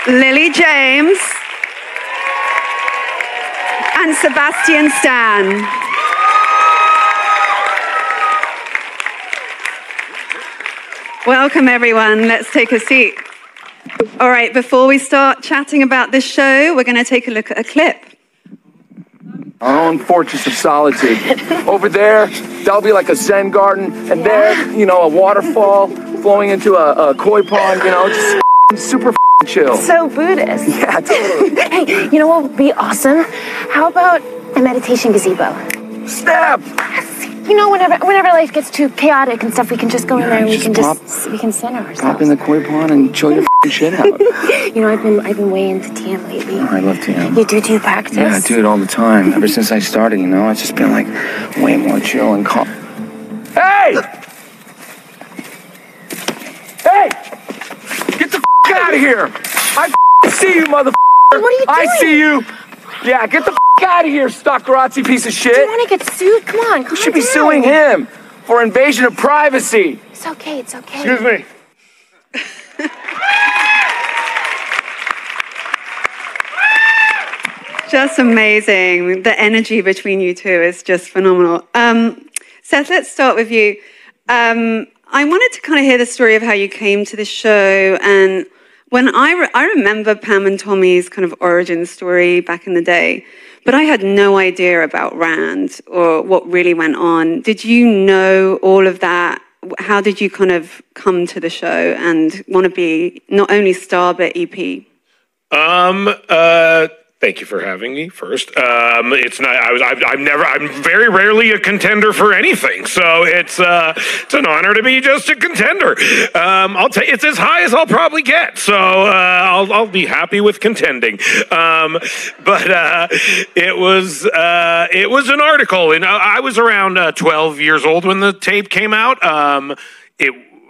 Lily James, and Sebastian Stan. Welcome, everyone. Let's take a seat. All right, before we start chatting about this show, we're going to take a look at a clip. Our own fortress of solitude. Over there, that'll be like a Zen garden, and there, you know, a waterfall flowing into a koi pond, you know, just super chill. So Buddhist. Yeah, totally. Hey, you know what would be awesome? How about a meditation gazebo? Snap! You know, whenever life gets too chaotic and stuff, we can just go in there and we can center ourselves. Pop in the koi pond and chill your shit out. You know, I've been way into TM lately. Oh, I love TM. You do you practice? Yeah, I do it all the time. Ever since I started, you know, it's just been like way more chill and calm. Hey! Hey! Get the out of here! I see you, motherfucker! What are you doing? I see you! Yeah, get the out of here, stockrazzi piece of shit! Do you want to get sued? Come on, You should be suing him for invasion of privacy. It's okay, it's okay. Excuse me. Just amazing. The energy between you two is just phenomenal. Seth, let's start with you. I wanted to kind of hear the story of how you came to the show. And when I remember Pam and Tommy's kind of origin story back in the day, but I had no idea about Rand or what really went on. Did you know all of that? How did you kind of come to the show and want to be not only star, but EP? Thank you for having me first. It's not, I'm very rarely a contender for anything. So it's an honor to be just a contender. It's as high as I'll probably get. So, I'll be happy with contending. It was an article, and I was around 12 years old when the tape came out.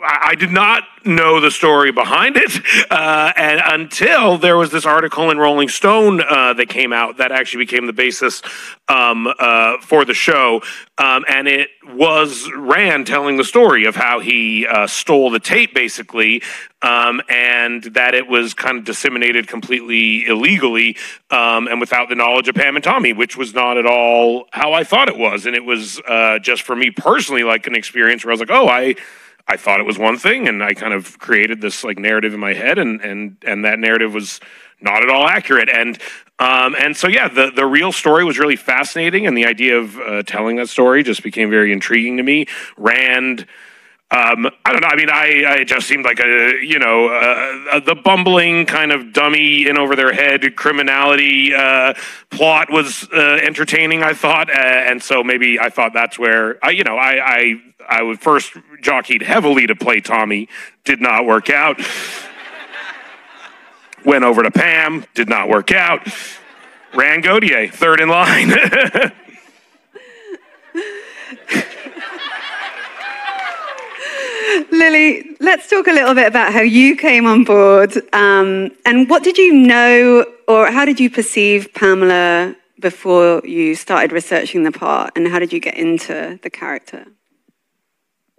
I did not know the story behind it, and until there was this article in Rolling Stone that came out that actually became the basis for the show, and it was Rand telling the story of how he stole the tape, basically, and that it was kind of disseminated completely illegally and without the knowledge of Pam and Tommy, which was not at all how I thought it was, and it was just for me personally like an experience where I was like, oh, I thought it was one thing, and I kind of created this like narrative in my head, and that narrative was not at all accurate. And so yeah, the real story was really fascinating, and the idea of telling that story just became very intriguing to me. Rand, I don't know. I mean, I just seemed like the bumbling kind of dummy in over their head criminality plot was entertaining, I thought, and so maybe I thought that's where I would first jockeyed heavily to play Tommy, did not work out. Went over to Pam, did not work out. Rand Gautier, third in line. Lily, let's talk a little bit about how you came on board, and what did you know, or how did you perceive Pamela before you started researching the part, and how did you get into the character?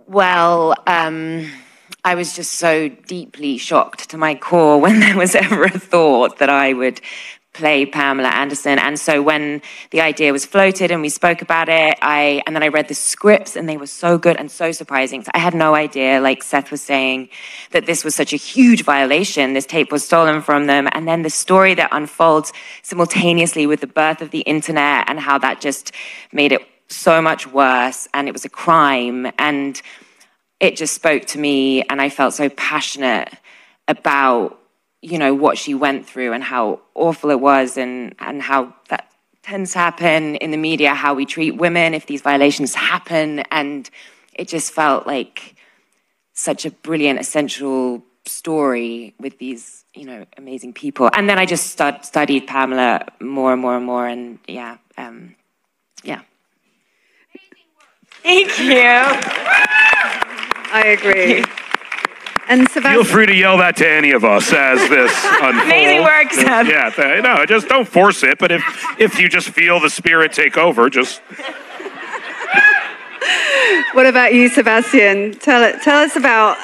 Well, I was just so deeply shocked to my core when there was ever a thought that I would play Pamela Anderson. And so when the idea was floated and we spoke about it, and then I read the scripts and they were so good and so surprising. So I had no idea, like Seth was saying, that this was such a huge violation. This tape was stolen from them. And then the story that unfolds simultaneously with the birth of the internet and how that just made it so much worse, and it was a crime, and it just spoke to me, and I felt so passionate about, you know, what she went through and how awful it was, and how that tends to happen in the media, how we treat women if these violations happen, and it just felt like such a brilliant, essential story with these, you know, amazing people. And then I just studied Pamela more and more and more, and yeah. Thank you. I agree. And Sebastian, Feel free to yell that to any of us as this unfolds. Amazing work, Seth. Yeah, no, just don't force it. But if you just feel the spirit take over, just. What about you, Sebastian? Tell us about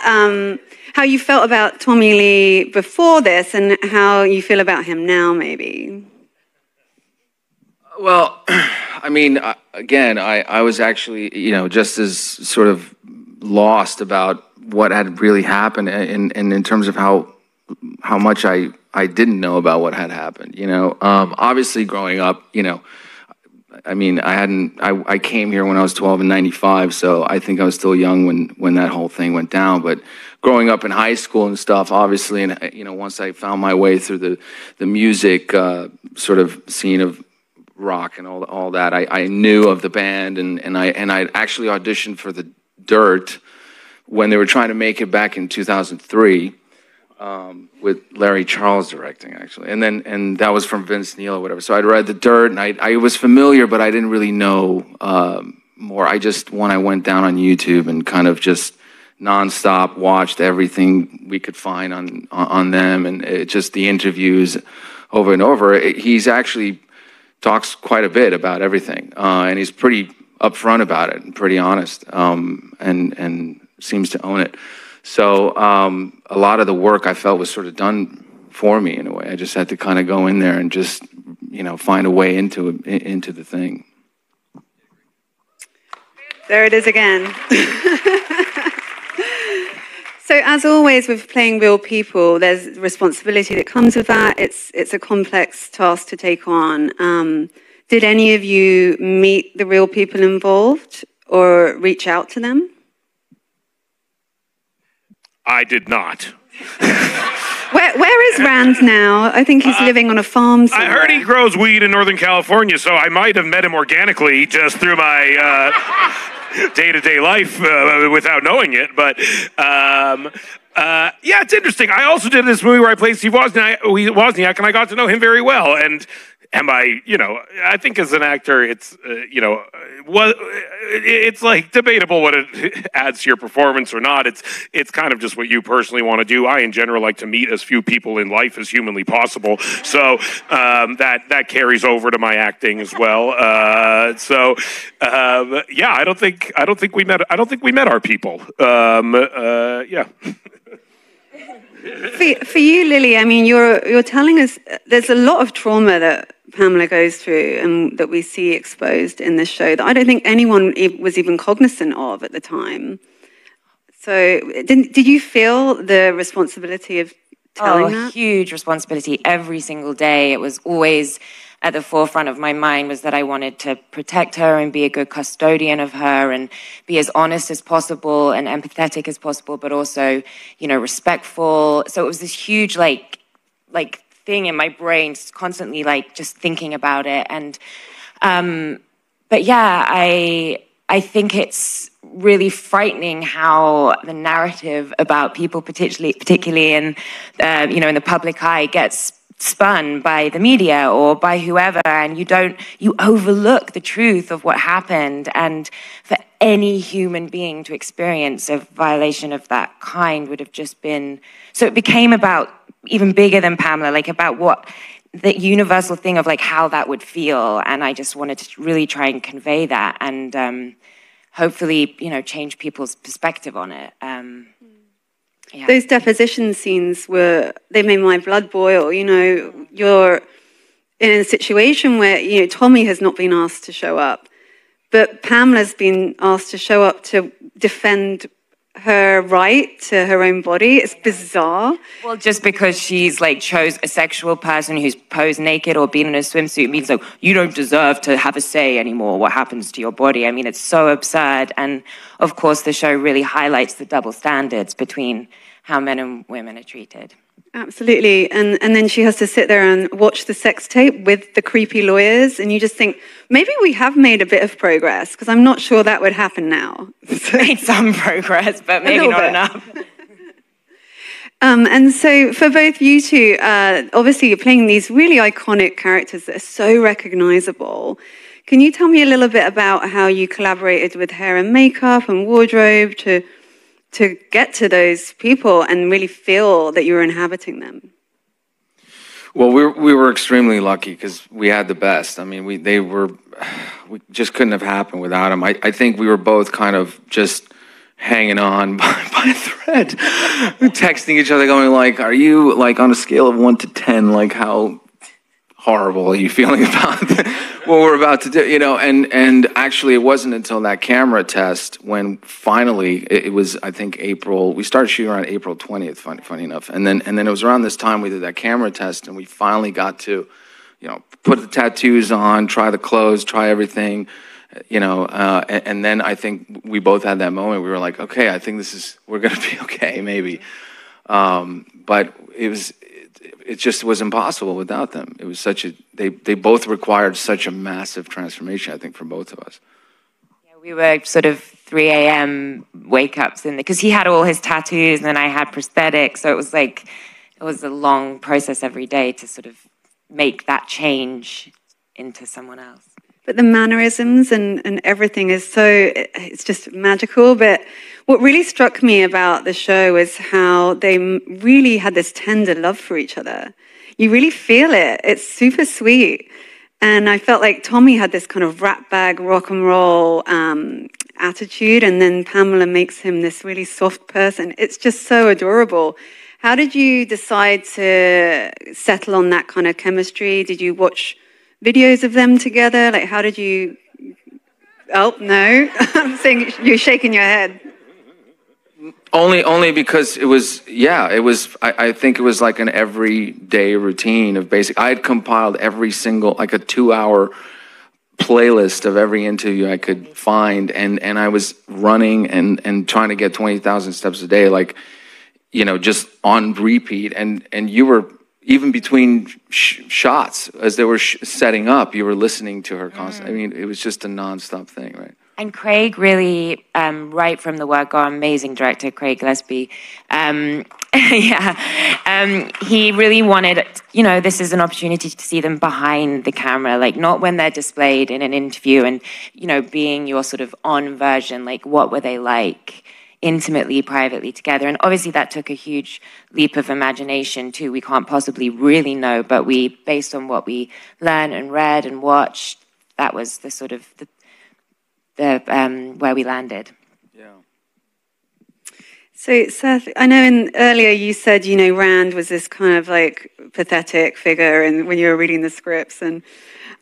how you felt about Tommy Lee before this and how you feel about him now, maybe. Well, I mean, again, I was actually, you know, just as sort of lost about what had really happened, and in terms of how much I didn't know about what had happened. You know, obviously growing up, you know, I mean, I came here when I was 12 in '95, so I think I was still young when that whole thing went down. But growing up in high school and stuff, obviously, and you know, once I found my way through the music sort of scene of rock and all that, I knew of the band, and I actually auditioned for the Dirt when they were trying to make it back in 2003 with Larry Charles directing, actually, and that was from Vince Neil or whatever. So I'd read the Dirt, and I was familiar, but I didn't really know more. When I went down on YouTube and kind of just nonstop watched everything we could find on them, and just the interviews over and over. He's actually talks quite a bit about everything, and he's pretty upfront about it and pretty honest, and seems to own it. So a lot of the work I felt was sort of done for me in a way. I just had to kind of go in there and just, you know, find a way into the thing. There it is again. So as always with playing real people, there's responsibility that comes with that. It's a complex task to take on. Did any of you meet the real people involved or reach out to them? I did not. Where is Rand now? I think he's living on a farm somewhere. I heard he grows weed in Northern California, so I might have met him organically just through my day-to-day life without knowing it. But yeah, it's interesting. I also did this movie where I played Steve Wozniak, and I got to know him very well. And you know, I think as an actor, it's, you know, it's like debatable what it adds to your performance or not. It's kind of just what you personally want to do. I, in general, like to meet as few people in life as humanly possible. So that carries over to my acting as well. Yeah, I don't think we met our people. Yeah. For you, Lily, I mean, you're telling us there's a lot of trauma that Pamela goes through and that we see exposed in this show that I don't think anyone was even cognizant of at the time. So did you feel the responsibility of telling that? Huge responsibility every single day. It was always at the forefront of my mind was that I wanted to protect her and be a good custodian of her and be as honest as possible and empathetic as possible, but also, you know, respectful. So it was this huge, like thing in my brain, constantly, like, just thinking about it. And, but yeah, I think it's really frightening how the narrative about people, particularly in, you know, in the public eye, gets spun by the media or by whoever, and you overlook the truth of what happened. And for any human being to experience a violation of that kind would have just been, so it became about even bigger than Pamela, like about what the universal thing of like how that would feel. And I just wanted to really try and convey that and hopefully, you know, change people's perspective on it. Yeah. Those deposition scenes they made my blood boil. You know, you're in a situation where, you know, Tommy has not been asked to show up, but Pamela's been asked to show up to defend her right to her own body. It's bizarre. Well, just because she's like chose a sexual person who's posed naked or been in a swimsuit means like you don't deserve to have a say anymore what happens to your body. I mean, it's so absurd. And of course, the show really highlights the double standards between how men and women are treated. Absolutely. And then she has to sit there and watch the sex tape with the creepy lawyers. And you just think, maybe we have made a bit of progress, because I'm not sure that would happen now. Made some progress, but maybe not enough. And so for both you two, obviously you're playing these really iconic characters that are so recognizable. Can you tell me a little bit about how you collaborated with hair and makeup and wardrobe to get to those people and really feel that you were inhabiting them? Well, we were extremely lucky because we had the best. I mean, we just couldn't have happened without them. I think we were both kind of just hanging on by a thread, texting each other, going like, "Are you like on a scale of 1 to 10? Like how horrible are you feeling about what we're about to do?" You know, and actually, it wasn't until that camera test when finally it was. I think April. We started shooting around April 20th. Funny enough, and then it was around this time we did that camera test, and we finally got to, you know, put the tattoos on, try the clothes, try everything. You know, and then I think we both had that moment. We were like, okay, I think we're going to be okay, maybe. But it just was impossible without them. It was they both required such a massive transformation, I think, for both of us. Yeah, we were sort of 3 a.m. wake-ups because he had all his tattoos and then I had prosthetics. So it was a long process every day to sort of make that change into someone else. But the mannerisms and everything is it's just magical. But what really struck me about the show is how they really had this tender love for each other. You really feel it. It's super sweet. And I felt like Tommy had this kind of rat bag rock and roll attitude, and then Pamela makes him this really soft person. It's just so adorable. How did you decide to settle on that kind of chemistry? Did you watch videos of them together? Like, how did you... Oh, no. I'm saying you're shaking your head. Only because it was, I think it was like an everyday routine of I had compiled every single, like a 2-hour playlist of every interview I could find, and I was running and trying to get 20,000 steps a day, like, you know, just on repeat, and you were... Even between shots, as they were setting up, you were listening to her constantly. I mean, it was just a nonstop thing, right? And Craig really, right from the word go, amazing director, Craig Gillespie. He really wanted, you know, this is an opportunity to see them behind the camera, like not when they're displayed in an interview and, you know, being your sort of on version, like what were they like intimately, privately together. And obviously that took a huge leap of imagination too. We can't possibly really know, but based on what we learned and read and watched, that was the sort of where we landed. Yeah. So Seth, I know earlier you said, you know, Rand was this kind of like pathetic figure and when you were reading the scripts, and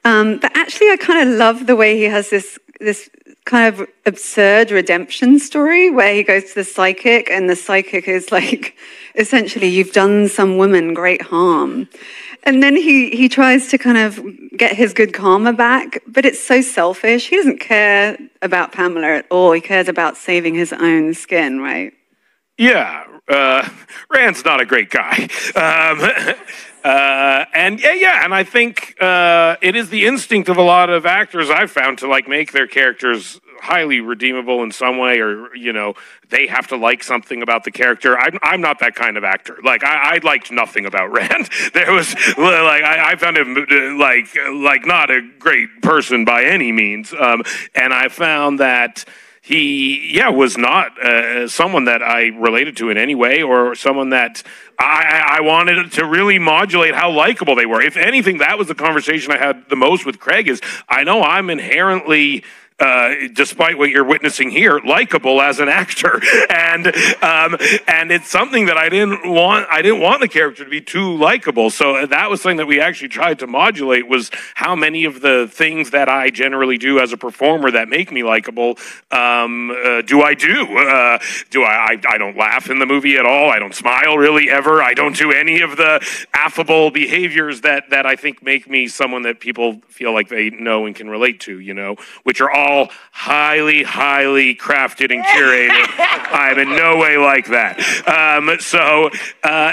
but actually I kind of love the way he has this kind of absurd redemption story where he goes to the psychic, and the psychic is like, essentially, you've done some woman great harm. And then he tries to kind of get his good karma back, but it's so selfish. He doesn't care about Pamela at all. He cares about saving his own skin, right? Yeah, Rand's not a great guy. And I think it is the instinct of a lot of actors I've found to like make their characters highly redeemable in some way, or you know, they have to like something about the character. I'm not that kind of actor. Like I liked nothing about Rand. There was like I found him like not a great person by any means, and I found that he was not someone that I related to in any way, or someone that I wanted to really modulate how likable they were. If anything, that was the conversation I had the most with Craig, is I know I'm inherently, despite what you're witnessing here, likable as an actor, and it's something that I didn't want the character to be too likable. So that was something that we actually tried to modulate, was how many of the things that I generally do as a performer that make me likable do I do? I don't laugh in the movie at all. I don't smile really ever. I don't do any of the affable behaviors that I think make me someone that people feel like they know and can relate to, you know, which are all highly, highly crafted and curated. I'm in no way like that.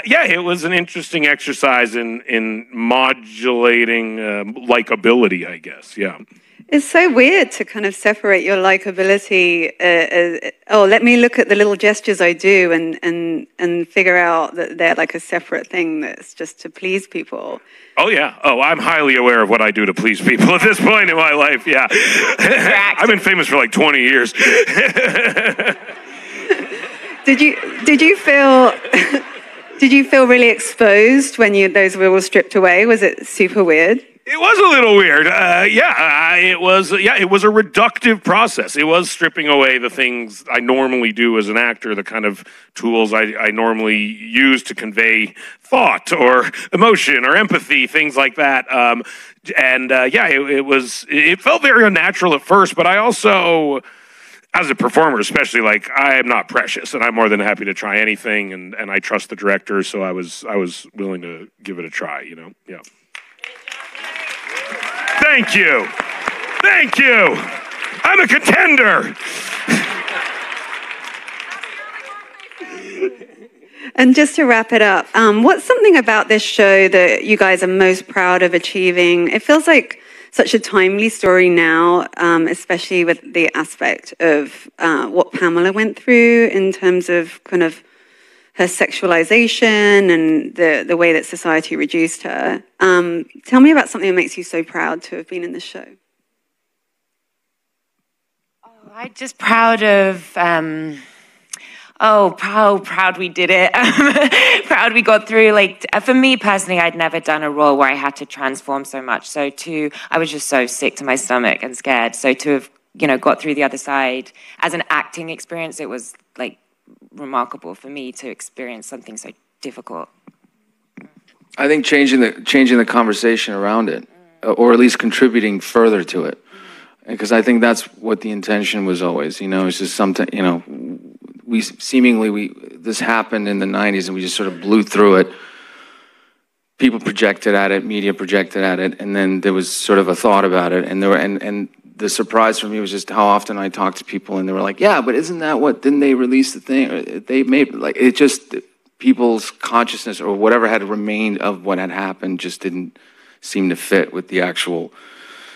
It was an interesting exercise in modulating likability, I guess. Yeah. It's so weird to kind of separate your likability. Let me look at the little gestures I do and figure out that they're like a separate thing that's just to please people. Oh, yeah. Oh, I'm highly aware of what I do to please people at this point in my life, yeah. I've been famous for like 20 years. Did you feel really exposed when those were all stripped away? Was it super weird? It was a little weird. It was a reductive process. It was stripping away the things I normally do as an actor, the kind of tools I normally use to convey thought or emotion or empathy, things like that. It felt very unnatural at first, but I also, as a performer especially, like, I am not precious, and I'm more than happy to try anything, and I trust the director, so I was willing to give it a try, you know? Yeah. Thank you. Thank you. I'm a contender. And just to wrap it up, what's something about this show that you guys are most proud of achieving? It feels like such a timely story now, especially with the aspect of what Pamela went through in terms of kind of her sexualization and the way that society reduced her. Tell me about something that makes you so proud to have been in this show. Oh, I'm just proud of, proud we did it. Proud we got through. Like, for me personally, I'd never done a role where I had to transform so much. I was just so sick to my stomach and scared. So to have, got through the other side as an acting experience, it was like remarkable for me to experience something so difficult. I think changing the conversation around it, or at least contributing further to it, because I think that's what the intention was always. It's just something. This happened in the '90s, and we just sort of blew through it. People projected at it, media projected at it, and then there was sort of a thought about it, and the surprise for me was just how often I talked to people, and they were like, "Yeah, but isn't that what? Didn't they release the thing? Or they made like it just." People's consciousness or whatever had remained of what had happened just didn't seem to fit with the actual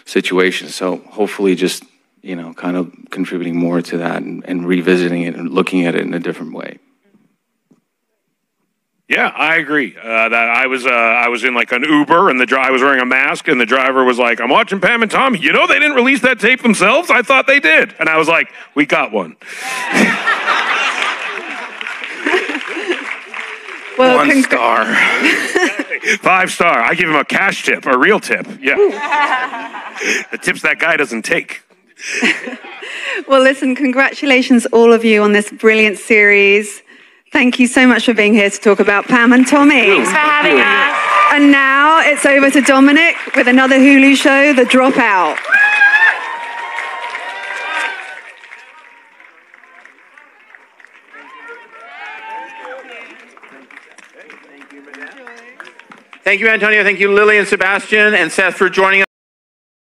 situation. So hopefully just, kind of contributing more to that and revisiting it and looking at it in a different way. Yeah, I agree. That I was in like an Uber, and I was wearing a mask, and the driver was like, "I'm watching Pam and Tommy. They didn't release that tape themselves? I thought they did." And I was like, "We got one." Well, 1 star. 5 star. I give him a cash tip, a real tip. Yeah. The tips that guy doesn't take. Well, listen, congratulations all of you on this brilliant series. Thank you so much for being here to talk about Pam and Tommy. Thanks for having us. And now it's over to Dominic with another Hulu show, The Dropout. Thank you, Antonio. Thank you, Lily and Sebastian and Seth, for joining us.